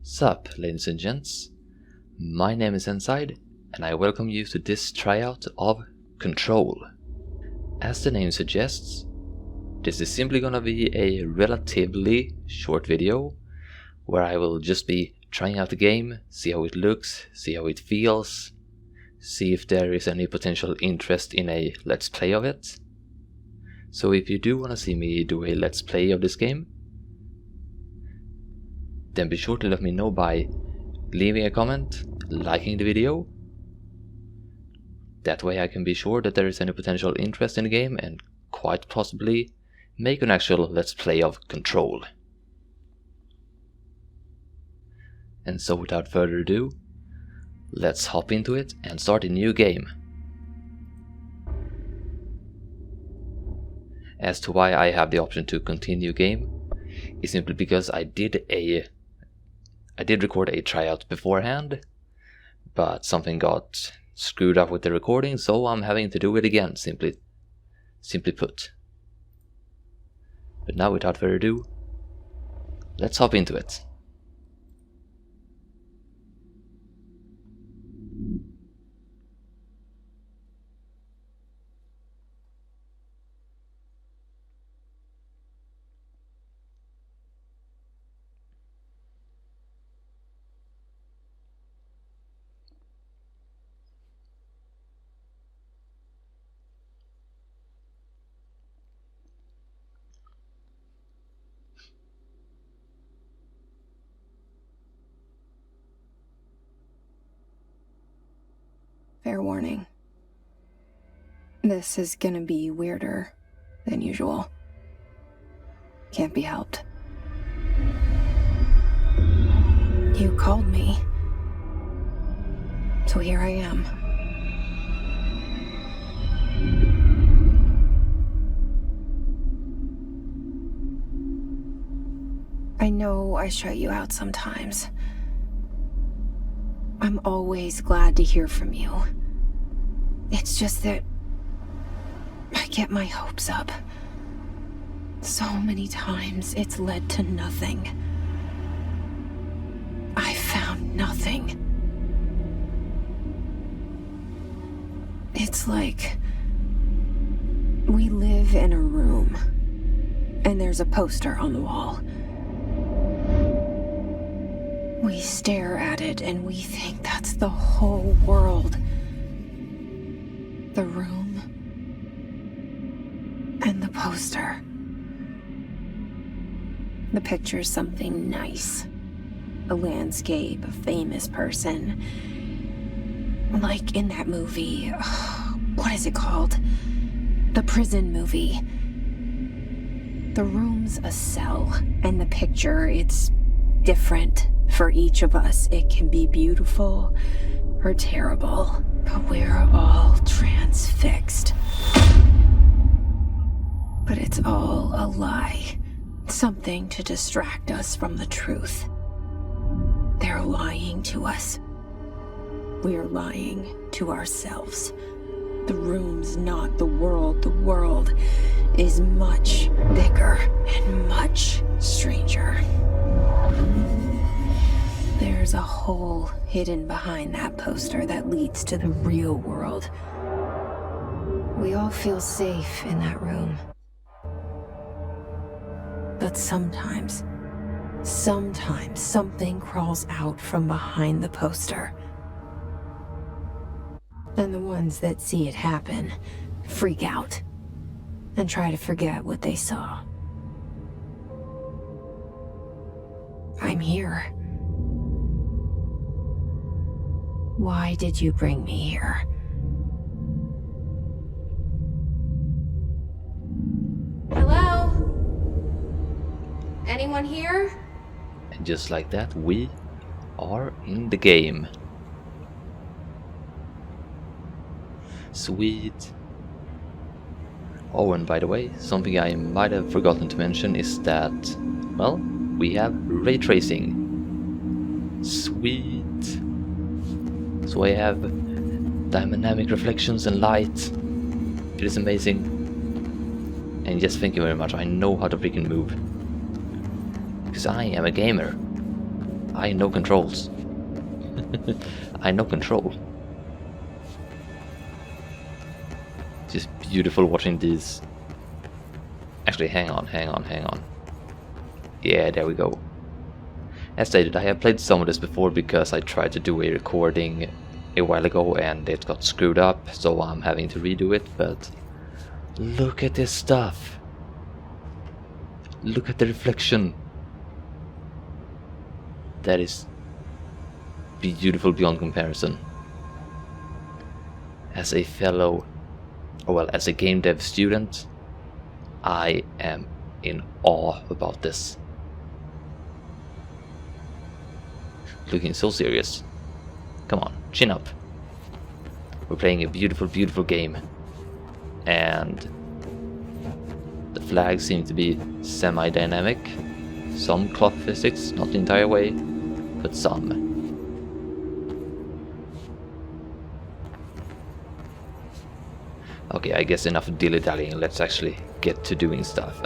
Sup, ladies and gents, my name is Zenzyde, and I welcome you to this tryout of Control. As the name suggests, this is simply gonna be a relatively short video, where I will just be trying out the game, see how it looks, see how it feels, see if there is any potential interest in a let's play of it. So if you do wanna see me do a let's play of this game, then be sure to let me know by leaving a comment, liking the video. That way I can be sure that there is any potential interest in the game and quite possibly make an actual let's play of Control. And so without further ado, let's hop into it and start a new game. As to why I have the option to continue game is simply because I did record a tryout beforehand, but something got screwed up with the recording, so I'm having to do it again, simply put. But now without further ado, let's hop into it. Fair warning. This is gonna be weirder than usual. Can't be helped. You called me. So here I am. I know I shut you out sometimes. I'm always glad to hear from you. It's just that I get my hopes up. So many times it's led to nothing. I found nothing. It's like we live in a room and there's a poster on the wall. We stare at it and we think that's the whole world. The room and the poster. The picture's something nice. A landscape, a famous person. Like in that movie, what is it called? The prison movie. The room's a cell, and the picture, it's different. For each of us, it can be beautiful or terrible, but we're all transfixed. But it's all a lie, something to distract us from the truth. They're lying to us. We're lying to ourselves. The room's not the world. The world is much bigger and much stranger. There's a hole hidden behind that poster that leads to the real world. We all feel safe in that room. But sometimes something crawls out from behind the poster. And the ones that see it happen freak out and try to forget what they saw. I'm here. Why did you bring me here? Hello? Anyone here? And just like that, we are in the game. Sweet. Oh, and by the way, something I might have forgotten to mention is that, well, we have ray tracing. Sweet. So I have dynamic reflections and light. It is amazing. And yes, thank you very much. I know how to freaking move. Because I am a gamer. I know controls. I know control. Just beautiful watching these. Actually, hang on. Yeah, there we go. As stated, I have played some of this before because I tried to do a recording a while ago and it got screwed up, so I'm having to redo it, but look at this stuff. Look at the reflection. That is beautiful beyond comparison. As a fellow, or well, as a game dev student, I am in awe about this. Looking so serious. Come on, chin up. We're playing a beautiful, beautiful game. And the flags seem to be semi-dynamic. Some cloth physics, not the entire way, but some. Okay, I guess enough dilly-dallying, let's actually get to doing stuff.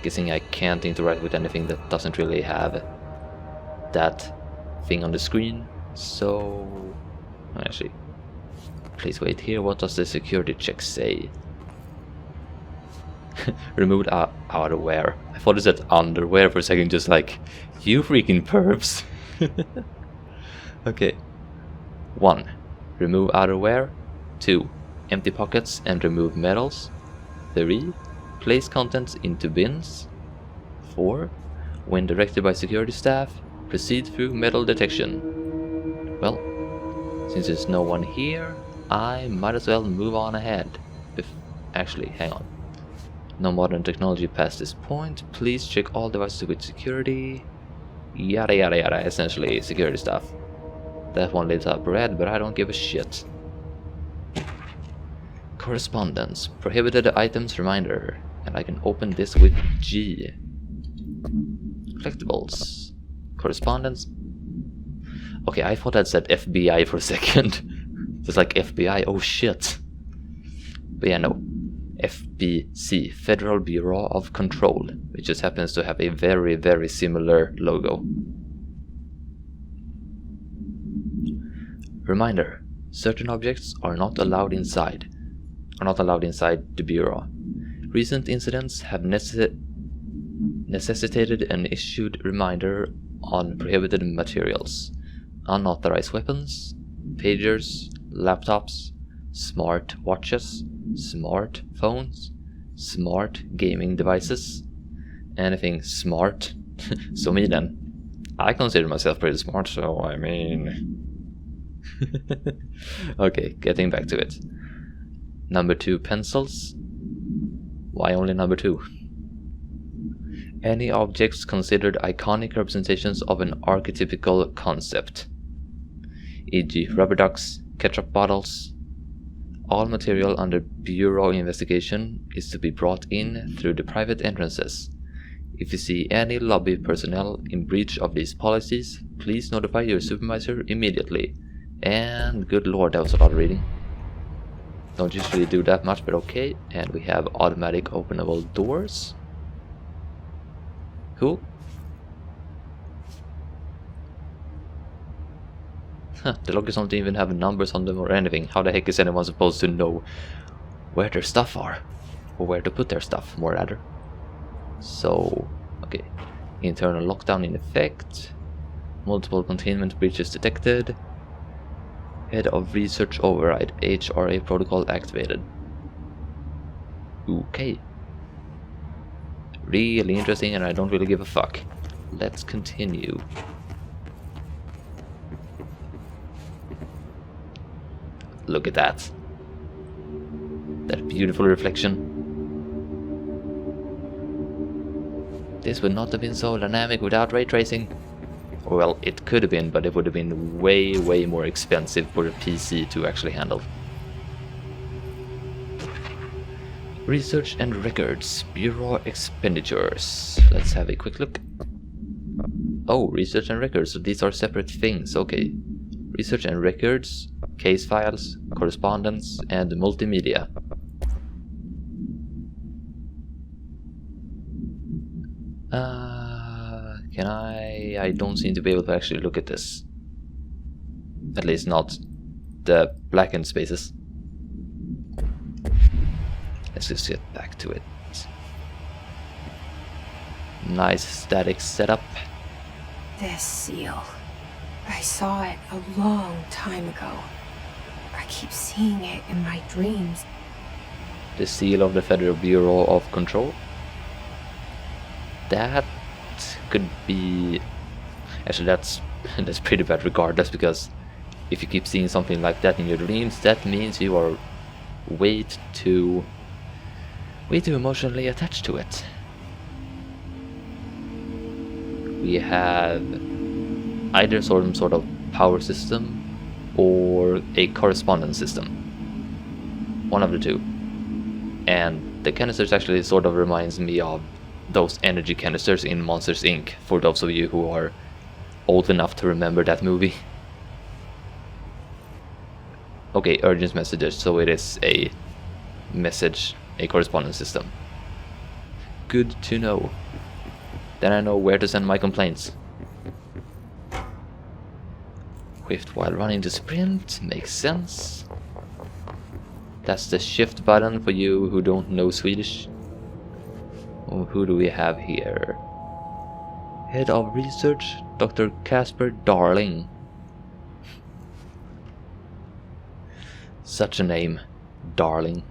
Guessing I can't interact with anything that doesn't really have that thing on the screen, so... Actually, please wait here, what does the security check say? Removed outerwear. I thought it said underwear for a second, just like, you freaking perps. Okay. 1. Remove outerwear. 2. Empty pockets and remove medals. 3. Place contents into bins. 4. When directed by security staff, proceed through metal detection. Well, since there's no one here, I might as well move on ahead. Actually, hang on. No modern technology past this point. Please check all devices with security. Yada yada yada, essentially security stuff. That one lit up red, but I don't give a shit. Correspondence. Prohibited items reminder. And I can open this with G. Collectibles. Correspondence. Okay, I thought that said FBI for a second. Just like FBI, oh shit. But yeah, no. FBC, Federal Bureau of Control, which just happens to have a very, very similar logo. Reminder, certain objects are not allowed inside the Bureau. Recent incidents have necessitated an issued reminder on prohibited materials, unauthorized weapons, pagers, laptops, smart watches, smart phones, smart gaming devices, anything smart. So me then. I consider myself pretty smart, so I mean... Okay, getting back to it. Number 2, pencils. Why only number 2? Any objects considered iconic representations of an archetypical concept, e.g. rubber ducks, ketchup bottles. All material under Bureau investigation is to be brought in through the private entrances. If you see any lobby personnel in breach of these policies, please notify your supervisor immediately. And good lord, that was a lot of reading. Don't usually do that much, but okay. And we have automatic openable doors. Cool. Huh, the lockers don't even have numbers on them or anything. How the heck is anyone supposed to know where their stuff are? Or where to put their stuff, more rather. So, okay. Internal lockdown in effect. Multiple containment breaches detected. Head of Research Override. HRA protocol activated. Okay. Really interesting, and I don't really give a fuck. Let's continue. Look at that. That beautiful reflection. This would not have been so dynamic without ray tracing. Well, it could have been, but it would have been way, way more expensive for a PC to actually handle. Research and Records, Bureau Expenditures. Let's have a quick look. Oh, Research and Records, so these are separate things, okay. Research and Records, case files, correspondence, and multimedia. Can I I don't seem to be able to actually look at this. At least not the blackened spaces. Let's just get back to it. Nice static setup. This seal. I saw it a long time ago. I keep seeing it in my dreams. The seal of the Federal Bureau of Control. That could be... Actually, that's pretty bad regardless, because if you keep seeing something like that in your dreams, that means you are way too emotionally attached to it. We have either some sort of power system or a correspondence system. One of the two. And the canisters actually sort of reminds me of those energy canisters in Monsters Inc. For those of you who are old enough to remember that movie. Okay, urgent messages, so it is a message, a correspondence system. Good to know. Then I know where to send my complaints. Shift while running the sprint, makes sense. That's the shift button for you who don't know Swedish. Oh, who do we have here? Head of Research, Dr. Casper Darling. Such a name, Darling.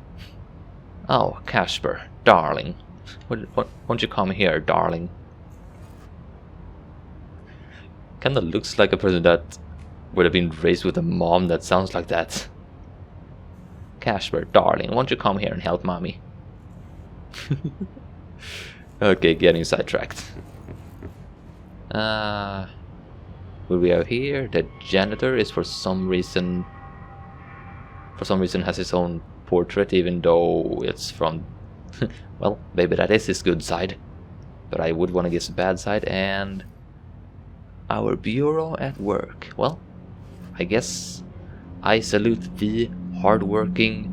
Oh, Casper, Darling. Won't you come here, Darling? Kinda looks like a person that would have been raised with a mom that sounds like that. Casper, Darling, won't you come here and help mommy? Okay, getting sidetracked. What we have here? The janitor is for some reason has his own portrait, even though it's from well, maybe that is his good side, but I would want to guess the bad side. And our bureau at work. Well, I guess I salute the hardworking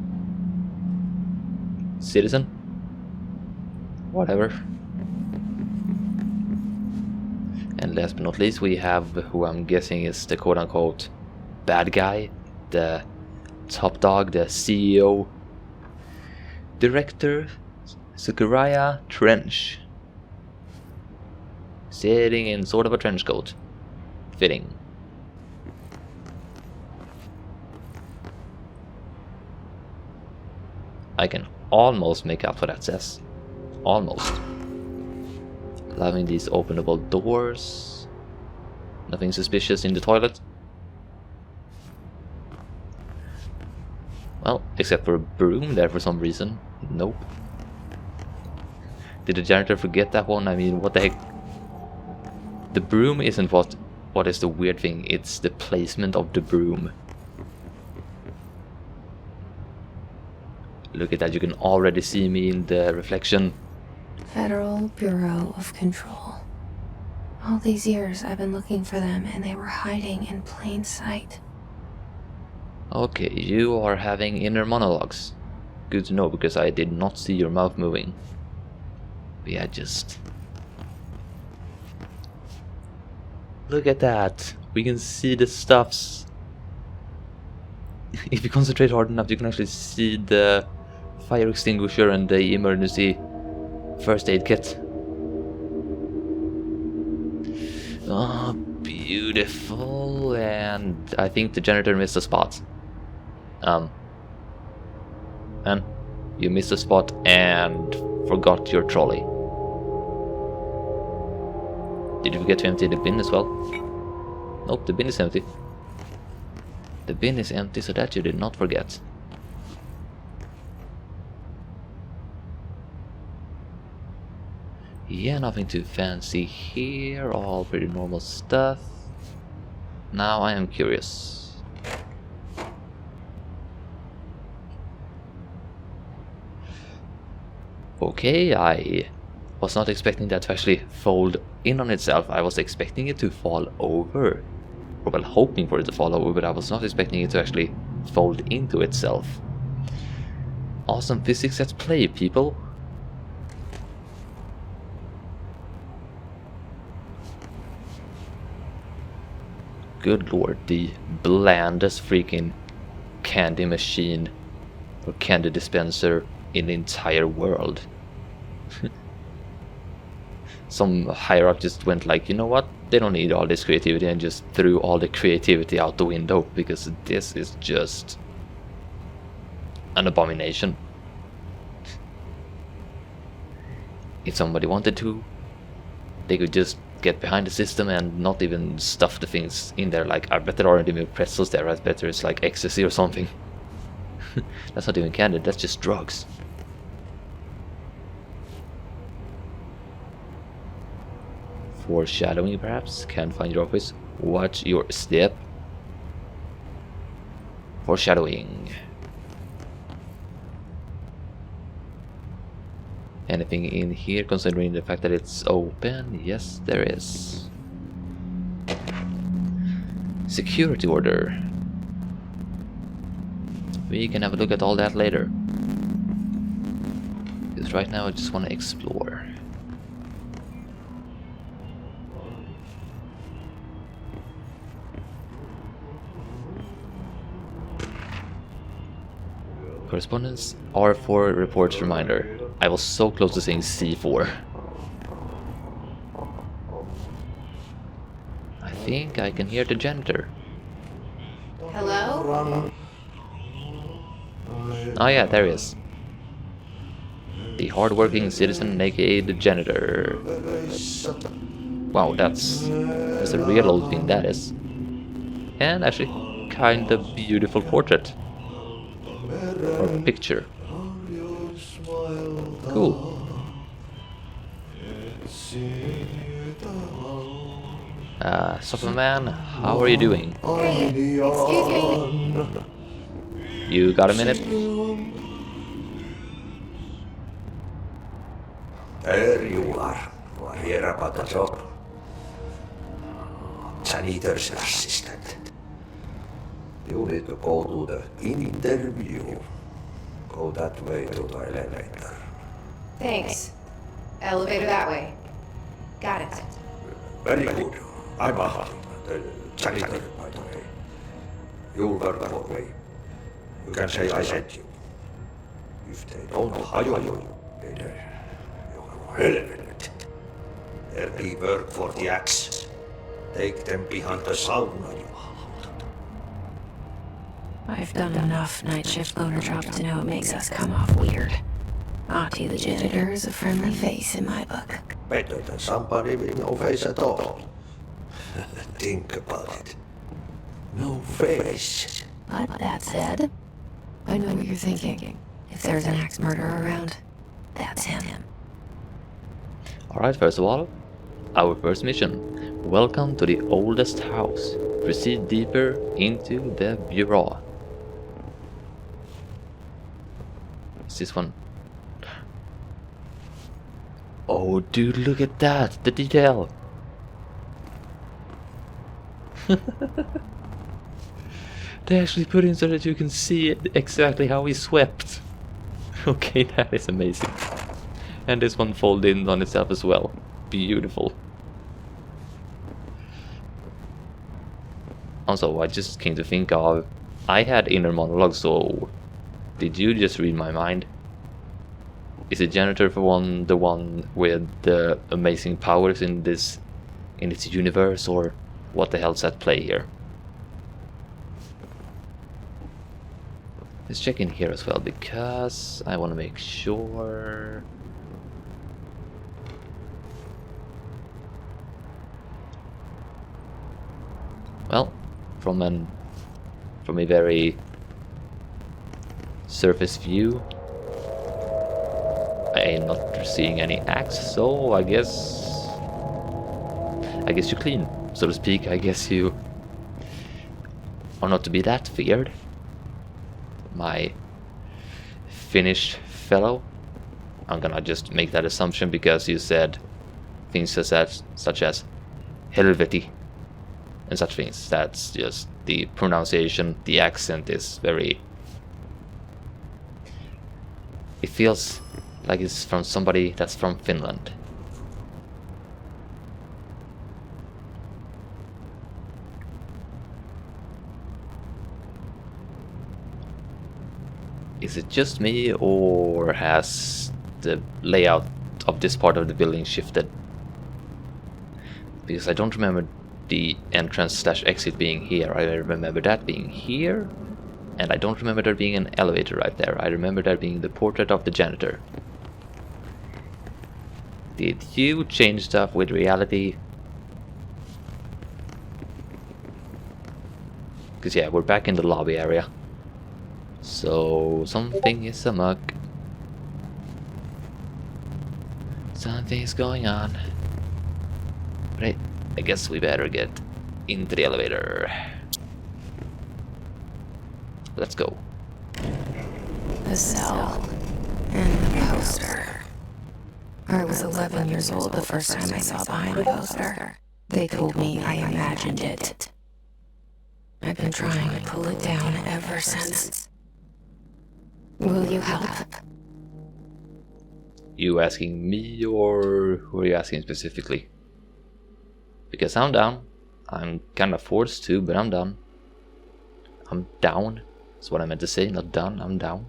citizen. Whatever. And last but not least, we have who I'm guessing is the quote-unquote bad guy, the top dog, the CEO, Director Zachariah Trench, sitting in sort of a trench coat. Fitting. I can almost make out what that says. Almost. Loving these openable doors. Nothing suspicious in the toilet. Well, except for a broom there for some reason. Nope. Did the janitor forget that one? I mean, what the heck? The broom isn't what is the weird thing, it's the placement of the broom. Look at that, you can already see me in the reflection. Federal Bureau of Control. All these years I've been looking for them and they were hiding in plain sight. Okay, you are having inner monologues. Good to know, because I did not see your mouth moving. But yeah, just... Look at that! We can see the stuffs. If you concentrate hard enough, you can actually see the fire extinguisher and the emergency first aid kit. Oh, beautiful. And I think the janitor missed a spot. Man, you missed a spot and forgot your trolley. Did you forget to empty the bin as well? Nope, the bin is empty. The bin is empty, so that you did not forget. Yeah, nothing too fancy here, all pretty normal stuff. Now I am curious. Okay, I was not expecting that to actually fold in on itself. I was expecting it to fall over. Or well, hoping for it to fall over, but I was not expecting it to actually fold into itself. Awesome physics at play, people. good lord, the blandest freaking candy machine or candy dispenser in the entire world. Some higher up just went like, you know what, they don't need all this creativity, and just threw all the creativity out the window, because this is just an abomination. If somebody wanted to, they could just get behind the system and not even stuff the things in there. Like, I bet there aren't even pretzels there. I bet it's like ecstasy or something. That's not even candy, that's just drugs. Foreshadowing, perhaps? Can't find your office. Watch your step. Foreshadowing. Anything in here considering the fact that it's open? Yes, there is. Security order. We can have a look at all that later. Because right now I just want to explore. Correspondence R4 reports reminder. I was so close to saying C4. I think I can hear the janitor. Hello? Oh yeah, there he is. The hardworking citizen, aka the janitor. Wow, that's a real old thing, that is. And actually, kind of beautiful portrait. Or picture. Cool. Superman, how are you doing? Hey, excuse me. You got a minute? There you are. Here about the job. Janitor's assistant. You need to go to the interview. Go that way to the elevator. Thanks. Elevator that way. Got it. Very good. I'm Ahti, the janitor, by the way. You'll work for me. You can say I sent you. If they don't hire you, then you're relevant. There'll be work for the axe. Take them behind the sauna, you I've done enough night shift loner jobs to know it makes us come off weird. Ahti the janitor is a friendly face in my book. better than somebody with no face at all. Think about it. No face. But that said, I know what you're thinking. If there's an axe murderer around, that's him. Alright, first of all, our first mission. Welcome to the oldest house. Proceed deeper into the bureau. Is this one? Oh dude, look at that! The detail! They actually put in so that you can see it exactly how he swept. Okay, that is amazing. And this one folded in on itself as well. Beautiful. Also, I just came to think of, I had inner monologue, so did you just read my mind? Is the janitor for one the one with the amazing powers in this universe, or what the hell's at play here? Let's check in here as well, because I want to make sure. Well, from a very surface view, I am not seeing any axe, so I guess you're clean, so to speak. I guess you are not to be that feared, my Finnish fellow. I'm gonna just make that assumption because you said things such as helveti and such things. That's just the pronunciation, the accent is very... It feels like it's from somebody that's from Finland. Is it just me, or has the layout of this part of the building shifted? Because I don't remember the entrance/exit being here. I remember that being here, and I don't remember there being an elevator right there. I remember there being the portrait of the janitor. Did you change stuff with reality? Because yeah, we're back in the lobby area. So something is amok. Something's going on. Right, I guess we better get into the elevator. Let's go. The cell and the poster. I was 11 years old the first time I saw behind the poster. They told me I imagined it. I've been trying to pull it down ever since. Will you help? You asking me, or who are you asking specifically? Because I'm down. I'm kinda forced to, but I'm down. I'm down. That's what I meant to say, not done. I'm down.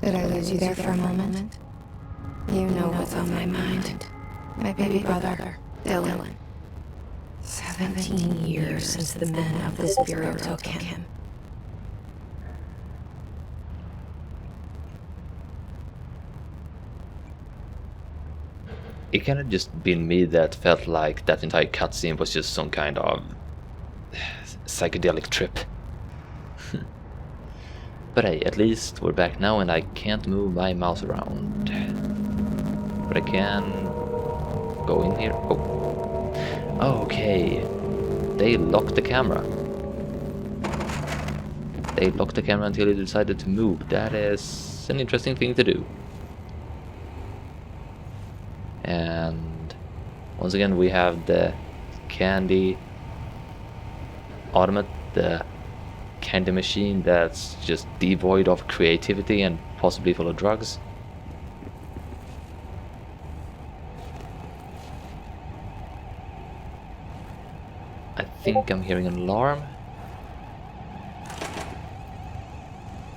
Did I lose you there for a moment? You know what's on my mind. My baby brother, Dylan. 17 years since the men of this bureau took him. It kind of just been me that felt like that entire cutscene was just some kind of psychedelic trip. But hey, at least we're back now and I can't move my mouse around. But I can go in here. Oh. Okay. They locked the camera. They locked the camera until it decided to move. That is an interesting thing to do. And once again we have the candy automat, the candy machine that's just devoid of creativity and possibly full of drugs. I think I'm hearing an alarm.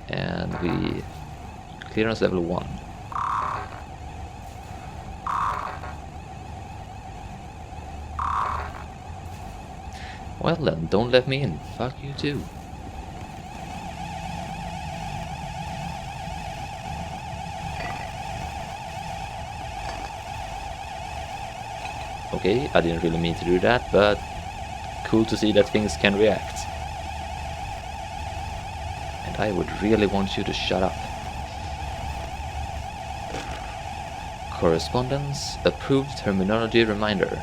And we clearance level 1. Well then, don't let me in. Fuck you too. Okay, I didn't really mean to do that, but cool to see that things can react. And I would really want you to shut up. Correspondence, approved terminology reminder.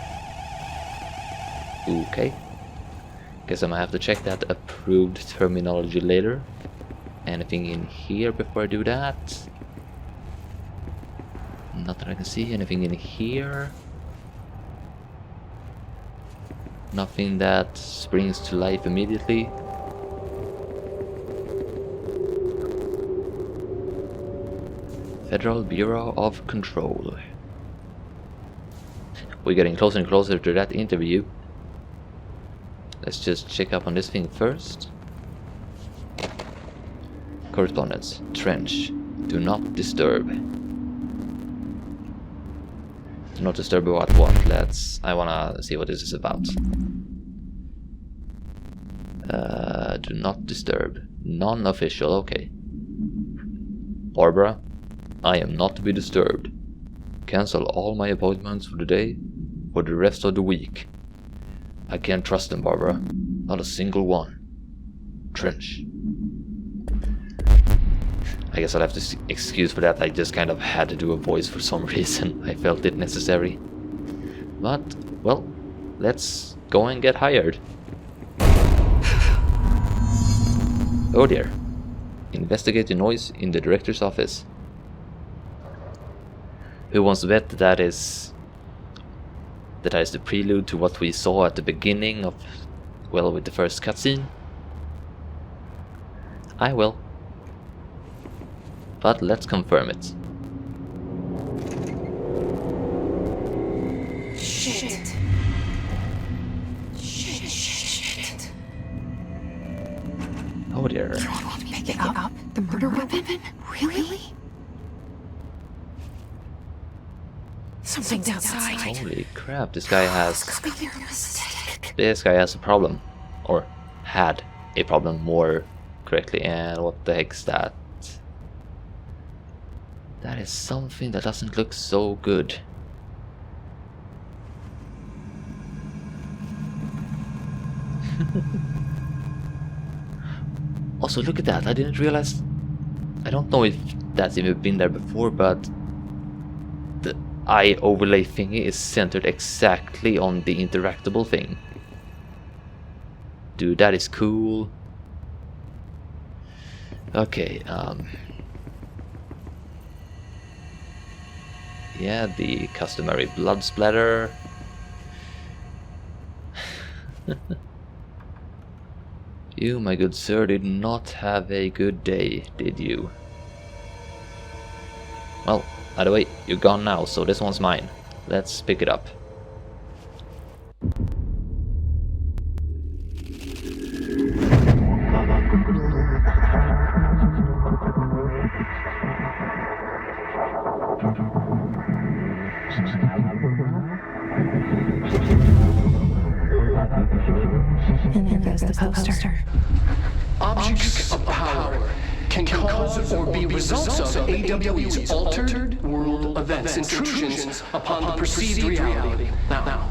Okay. Guess I might have to check that approved terminology later. Anything in here before I do that? Not that I can see. Anything in here? Nothing that springs to life immediately. Federal Bureau of Control. We're getting closer and closer to that interview. Let's just check up on this thing first. Correspondence. Trench. Do not disturb. Do not disturb what? I wanna see what this is about. Do not disturb. Non-official, okay. Barbara, I am not to be disturbed. Cancel all my appointments for the day or the rest of the week. I can't trust them, Barbara. Not a single one. Trench. I guess I'll have to excuse for that. I just kind of had to do a voice for some reason. I felt it necessary. But, well, let's go and get hired. Oh dear. Investigate the noise in the director's office. Who wants to bet that is the prelude to what we saw at the beginning of, well, with the first cutscene? I will. But let's confirm it. Shit. Shit. Oh dear. You want me to pick it up? The murder weapon? Really? Something's outside. Holy crap, this guy has... Could be a mistake. This guy has a problem. Or had a problem, more correctly. And what the heck's that? That is something that doesn't look so good. Also, look at that. I didn't realize... I don't know if that's even been there before, but the eye overlay thingy is centered exactly on the interactable thing. Dude, that is cool. Okay, yeah, the customary blood splatter. You, my good sir, did not have a good day, did you? Well, by the way, you're gone now, so this one's mine. Let's pick it up. And there goes the poster. Objects of power can cause or be results of AWE's altered world events, intrusions upon the perceived reality. Now,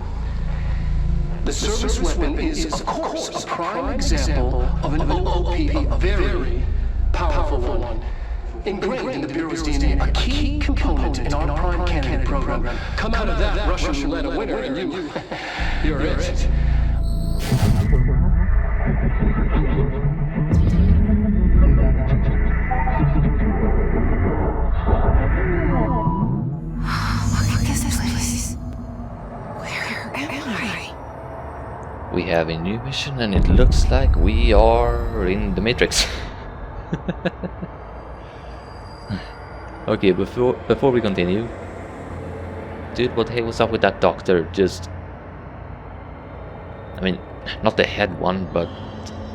the service weapon is, of course, a prime example of an OOP, a very powerful one. Engraved in the Bureau's DNA, a key component in our prime candidate program. Come out of that Russian roulette a winner, and you're it. Look at this place. Where am I? We have a new mission and it looks like we are in the Matrix. Okay, before we continue, dude, what the hell was up with that doctor? I mean, not the head one, but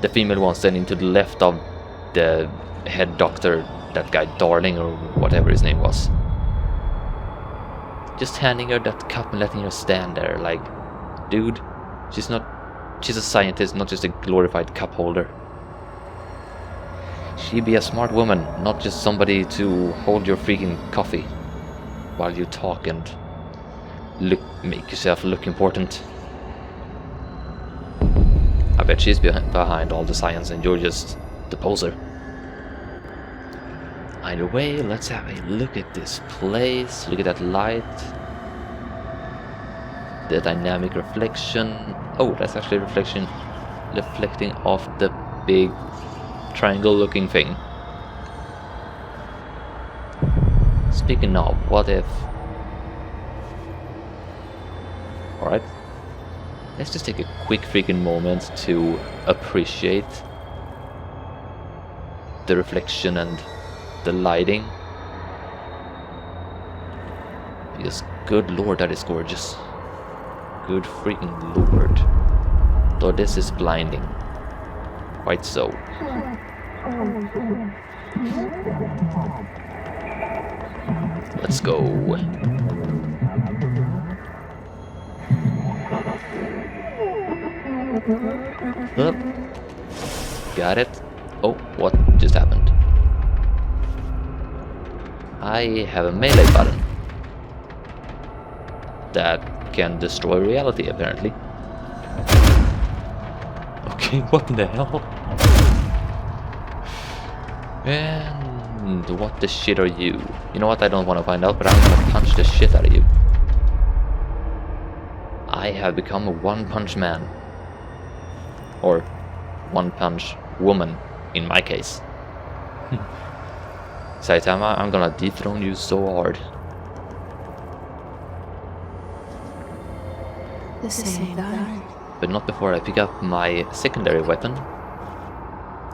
the female one standing to the left of the head doctor, that guy Darling or whatever his name was. Just handing her that cup and letting her stand there, like, dude, she's a scientist, not just a glorified cup holder. She be a smart woman, not just somebody to hold your freaking coffee while you talk and make yourself look important. I bet she's behind all the science and you're just the poser. Either way, let's have a look at this place. Look at that light. The dynamic reflection. Oh, that's actually reflecting off the big triangle looking thing. Speaking of, what if... Alright. Let's just take a quick freaking moment to appreciate the reflection and the lighting. Because good lord, that is gorgeous. Good freaking lord. Though this is blinding. Quite so. Let's go. Up. Got it. Oh, what just happened? I have a melee button that can destroy reality, apparently. What the hell? And what the shit are you? You know what, I don't want to find out, but I'm gonna punch the shit out of you. I have become a one-punch man. Or one-punch woman, in my case. Saitama, I'm gonna dethrone you so hard. The same gun. But not before I pick up my secondary weapon.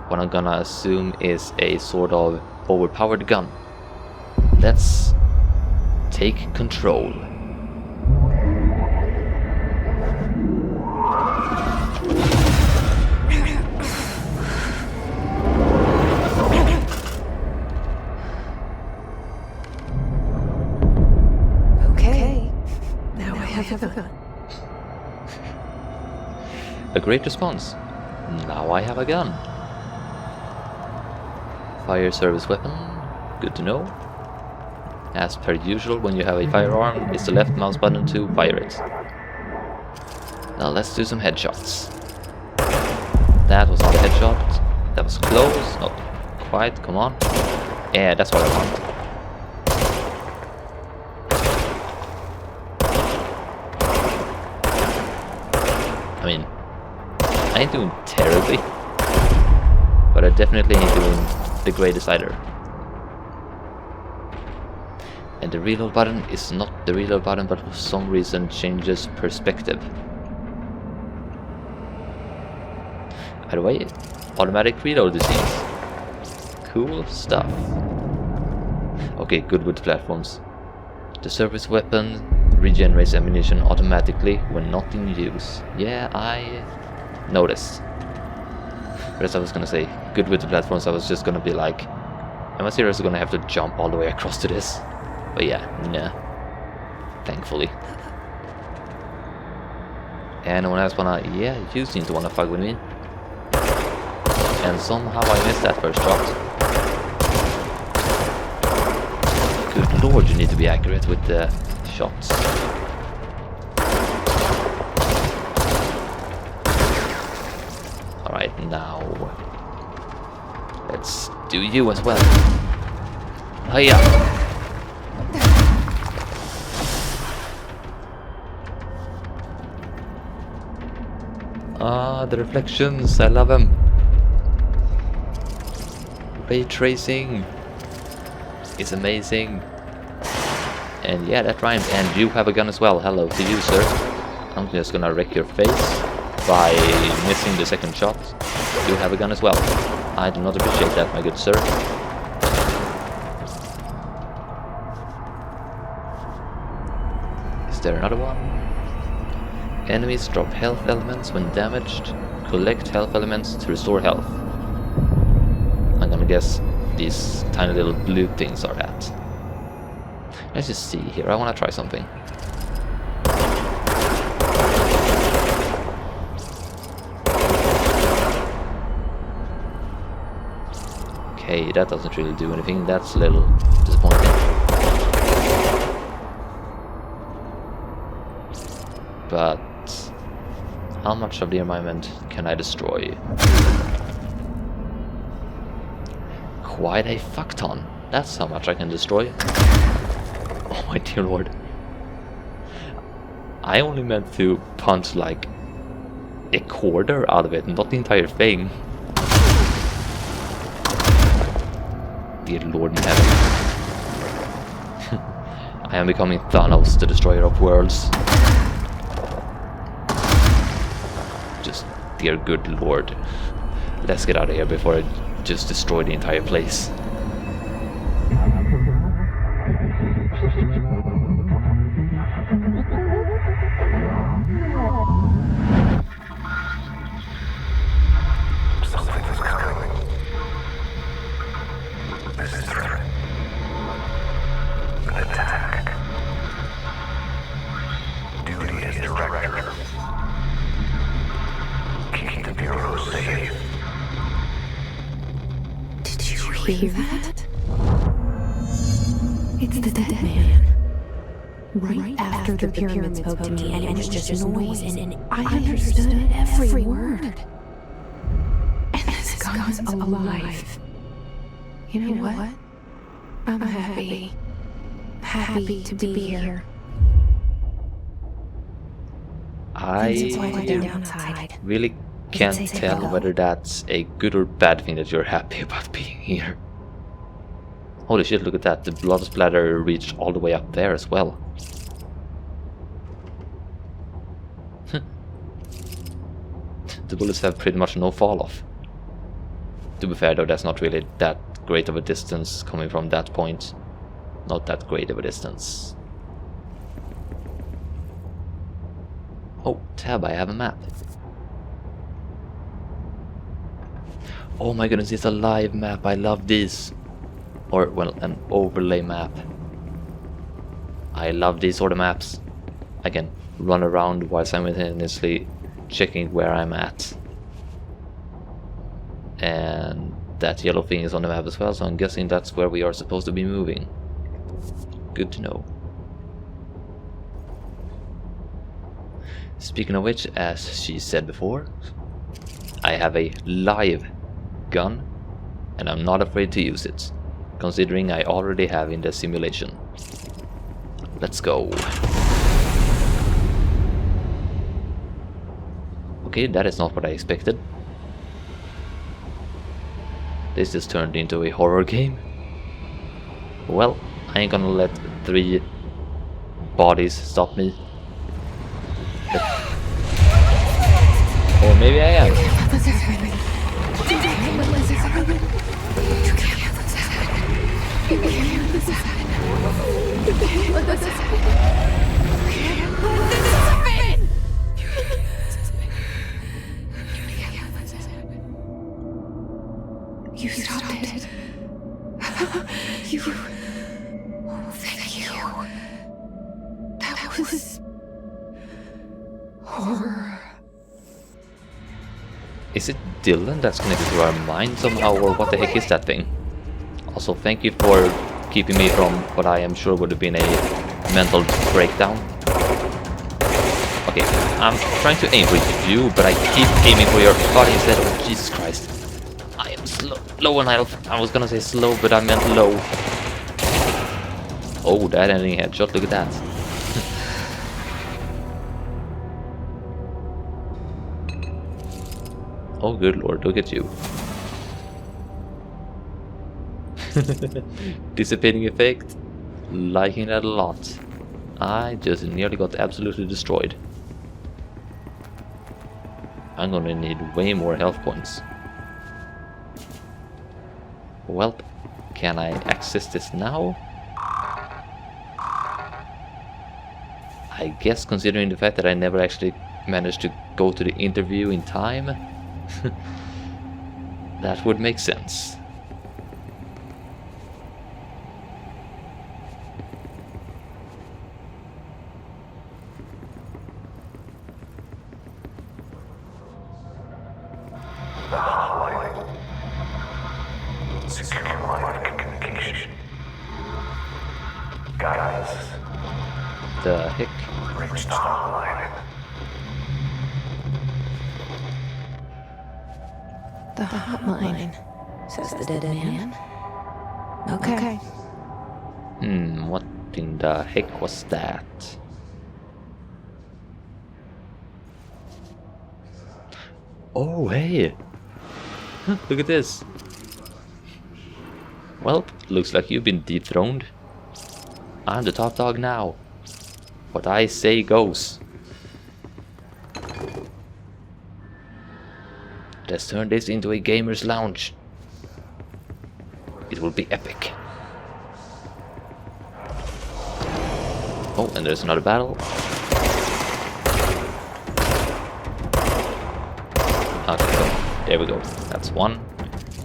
What I'm gonna assume is a sort of overpowered gun. Let's take control. Okay, now I have a gun. A great response. Now I have a gun. Fire service weapon. Good to know. As per usual, when you have a firearm, it's the left mouse button to fire it. Now let's do some headshots. That was not a headshot. That was close. Not quite. Come on. Yeah, that's what I want. I mean, I ain't doing terribly, but I definitely ain't doing the greatest either. And the reload button is not the reload button, but for some reason changes perspective. Either way, automatic reload this seems. Cool stuff. Okay, good with platforms. The service weapon regenerates ammunition automatically when not in use. Yeah, I noticed. But as I was gonna say, good with the platforms, I was just gonna be like, am I seriously gonna have to jump all the way across to this? But yeah, nah. Thankfully. And when I was wanna, yeah, you seem to wanna fuck with me. And somehow I missed that first shot. Good lord, you need to be accurate with the shots. Alright, now let's do you as well. Hiya! Ah, the reflections, I love them. Ray tracing is amazing. And yeah, that rhymes. And you have a gun as well. Hello to you, sir. I'm just gonna wreck your face by missing the second shot. You have a gun as well. I do not appreciate that, my good sir. Is there another one? Enemies drop health elements when damaged. Collect health elements to restore health. I'm gonna guess these tiny little blue things are that. Let's just see here. I want to try something. Okay, that doesn't really do anything. That's a little disappointing. But how much of the environment can I destroy? Quite a fuck ton. That's how much I can destroy. Oh my dear lord. I only meant to punch like a quarter out of it, not the entire thing. Dear lord in heaven. I am becoming Thanos, the destroyer of worlds. Just, dear good lord. Let's get out of here before I just destroy the entire place. Something is coming. This is threat. An attack. Duty as director. Keep the Bureau safe. Did you hear that? It's the dead man. Right after the pyramid spoke to me, and it was just noise, and I understood every word. Guns alive. You know what? I'm happy. Happy to be here. I really can't tell whether that's a good or bad thing that you're happy about being here. Holy shit, look at that. The blood splatter reached all the way up there as well. The bullets have pretty much no fall off. To be fair though, that's not really that great of a distance coming from that point. Not that great of a distance. Oh, tab, I have a map. Oh my goodness, it's a live map. I love these. Or, well, an overlay map. I love these sort of maps. I can run around while simultaneously checking where I'm at. And that yellow thing is on the map as well, so I'm guessing that's where we are supposed to be moving. Good to know. Speaking of which, as she said before, I have a live gun, and I'm not afraid to use it, considering I already have in the simulation. Let's go. Okay, that is not what I expected. This just turned into a horror game. Well, I ain't gonna let 3 bodies stop me. Or maybe I am. You stopped it. You. Thank you. That was horror. Is it Dylan that's connected to our mind somehow, or what the heck is that thing? Also, thank you for keeping me from what I am sure would have been a mental breakdown. Okay, I'm trying to aim for you, but I keep aiming for your body instead of... Jesus Christ. I am low on health. I was gonna say slow, but I meant low. Oh, that ending headshot, look at that. Oh good lord, look at you. Dissipating effect. Liking that a lot. I just nearly got absolutely destroyed. I'm gonna need way more health points. Well, can I access this now? I guess, considering the fact that I never actually managed to go to the interview in time, that would make sense. Secure line of communication. Guys, The heck? reach the hotline. The hotline, says the dead man. Okay. What in the heck was that? Oh, hey! Look at this! Well, looks like you've been dethroned. I'm the top dog now. What I say goes. Let's turn this into a gamer's lounge. It will be epic. Oh, and there's another battle. Okay, so there we go. That's one.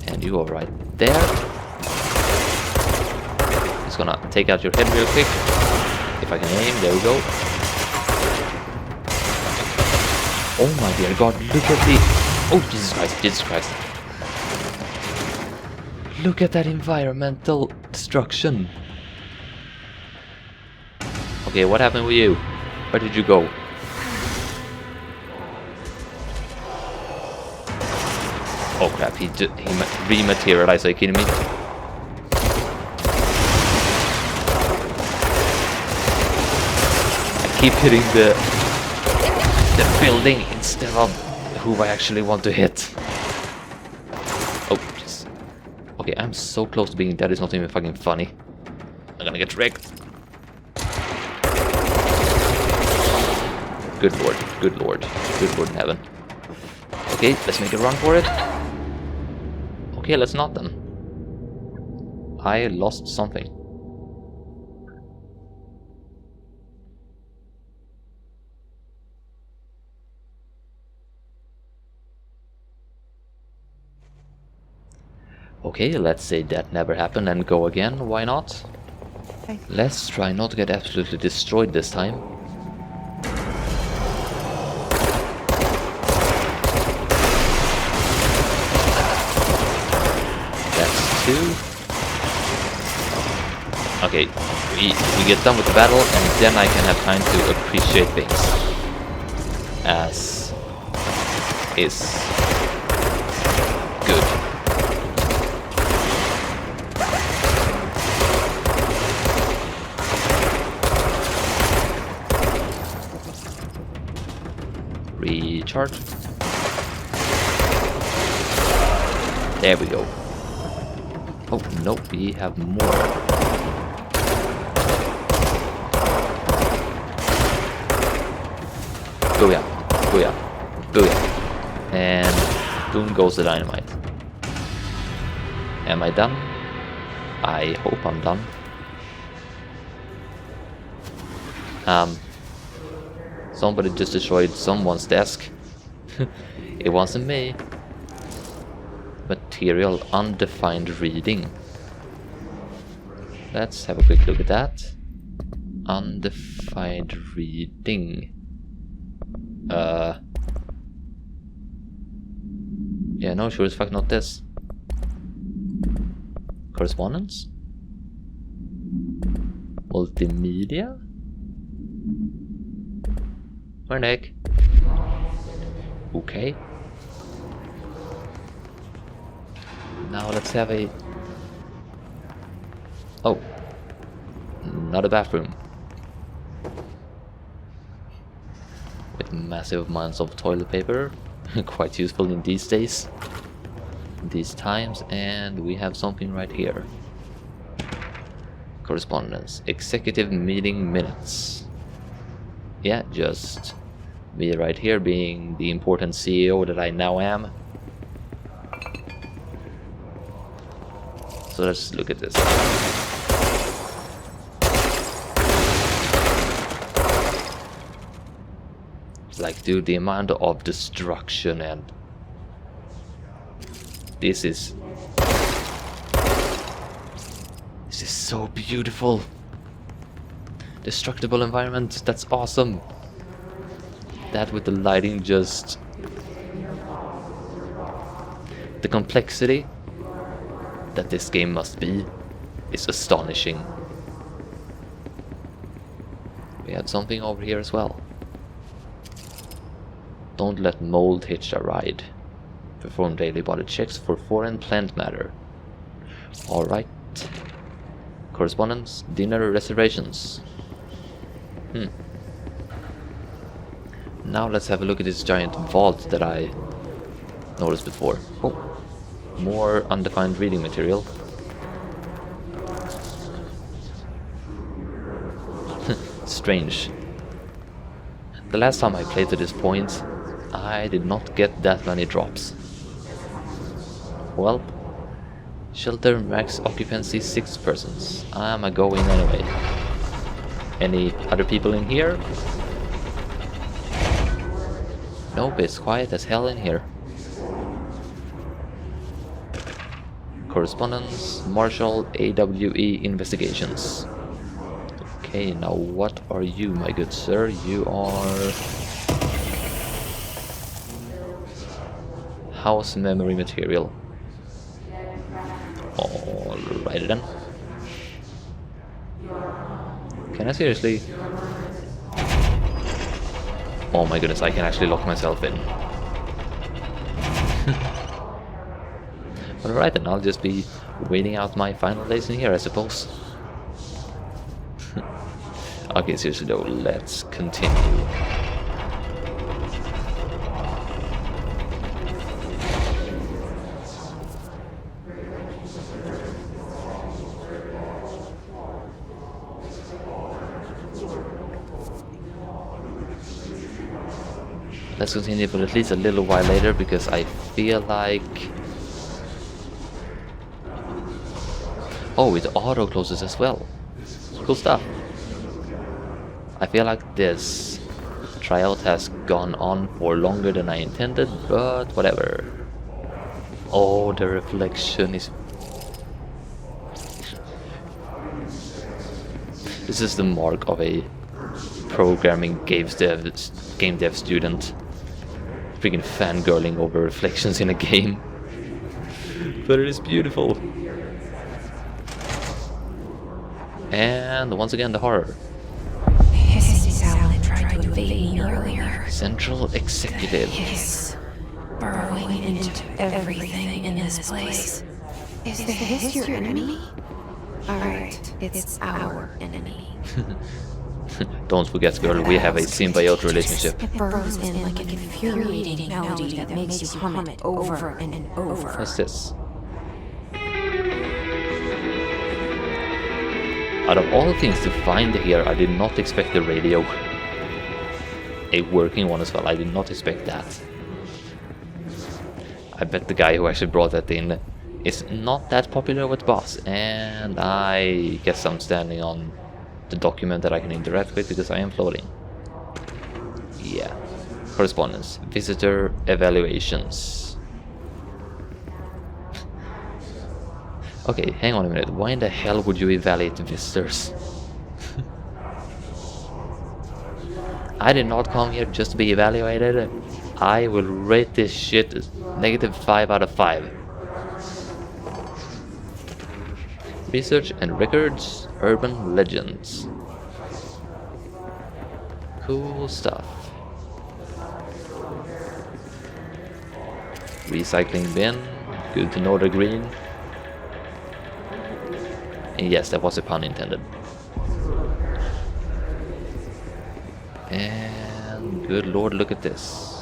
And you are right there. Just gonna take out your head real quick. If I can aim, there we go. Oh my dear god, look at the... Oh, Jesus Christ, Jesus Christ. Look at that environmental destruction. Okay, what happened with you? Where did you go? Oh crap, he rematerialized, are you kidding me? I keep hitting the building instead of who I actually want to hit. Oh, jeez. Okay, I'm so close to being dead, it's not even fucking funny. I'm gonna get wrecked. Good lord, good lord, good lord in heaven. Okay, let's make a run for it. Okay, let's not then. I lost something. Okay, let's say that never happened and go again, why not? Hey. Let's try not to get absolutely destroyed this time. That's 2. Okay, we get done with the battle and then I can have time to appreciate things. As is good. Recharge. There we go. Oh no, we have more. Booyah, booyah, booyah. And boom goes the dynamite. Am I done? I hope I'm done. Somebody just destroyed someone's desk. It wasn't me. Material undefined reading. Let's have a quick look at that. Undefined reading. Yeah, no, sure as fuck not this. Correspondence? Multimedia? Or Nick? Okay. Now let's have a... Oh. Not a bathroom. With massive amounts of toilet paper. Quite useful in these days. These times. And we have something right here. Correspondence. Executive meeting minutes. Yeah, just me right here being the important CEO that I now am. So let's look at this. Like, dude, the amount of destruction and... This is so beautiful. Destructible environment, that's awesome. That with the lighting, just... The complexity that this game must be is astonishing. We had something over here as well. Don't let mold hitch a ride. Perform daily body checks for foreign plant matter. Alright. Correspondence, dinner reservations. Now let's have a look at this giant vault that I noticed before. Oh, more undefined reading material. Strange. The last time I played to this point, I did not get that many drops. Well, shelter max occupancy 6 persons. I'm a go in anyway. Any other people in here? Nope, it's quiet as hell in here. Correspondence, Marshall, AWE investigations. Okay, now what are you, my good sir? You are... House memory material. Alright then. Can I seriously... Oh my goodness, I can actually lock myself in. But alright then, I'll just be waiting out my final days in here, I suppose. Okay, seriously though, let's continue. Let's continue for at least a little while later, because I feel like... Oh, it auto closes as well. Cool stuff. I feel like this tryout has gone on for longer than I intended, but whatever. Oh, the reflection is... This is the mark of a programming game dev student. Freaking fangirling over reflections in a game. But it is beautiful. And once again the horror. Hiss's Alan tried to invade me earlier. Central Executive. Hiss. Burrowing into everything in this place. Is the Hiss your enemy? Alright, it's our enemy. Don't forget, girl, we have a symbiote relationship. It burrows in like an infuriating melody that makes you hum it over and over. What's this? Out of all things to find here, I did not expect the radio. A working one as well, I did not expect that. I bet the guy who actually brought that in is not that popular with boss, and I guess I'm standing on the document that I can interact with because I am floating. Yeah. Correspondence. Visitor evaluations. Okay, hang on a minute. Why in the hell would you evaluate visitors? I did not come here just to be evaluated. I will rate this shit -5 out of 5. Research and records, urban legends. Cool stuff. Recycling bin, good to know the green. And yes, that was a pun intended. And good lord, look at this.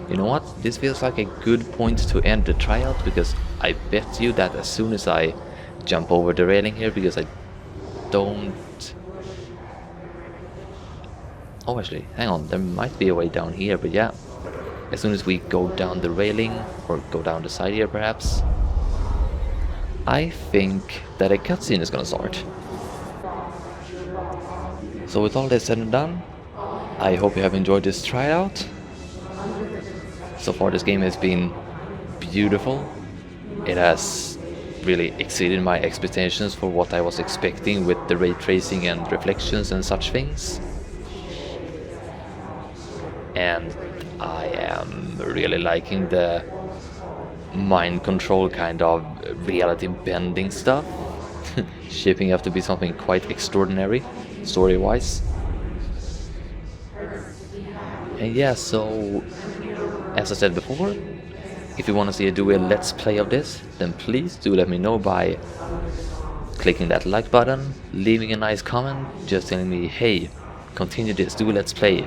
You know what? This feels like a good point to end the tryout, because I bet you that as soon as I jump over the railing here, because I don't... Oh, actually, hang on, there might be a way down here, but yeah. As soon as we go down the railing, or go down the side here perhaps, I think that a cutscene is gonna start. So with all this said and done, I hope you have enjoyed this tryout. So far this game has been beautiful. It has really exceeded my expectations for what I was expecting with the ray tracing and reflections and such things. And I am really liking the mind control kind of reality bending stuff. Shaping up to be something quite extraordinary, story-wise. And yeah, so as I said before, if you want to see a let's play of this, then please do let me know by clicking that like button, leaving a nice comment, just telling me, hey, continue this, do a let's play.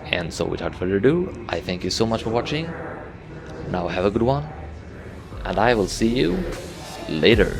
And so without further ado, I thank you so much for watching. Now have a good one, and I will see you later.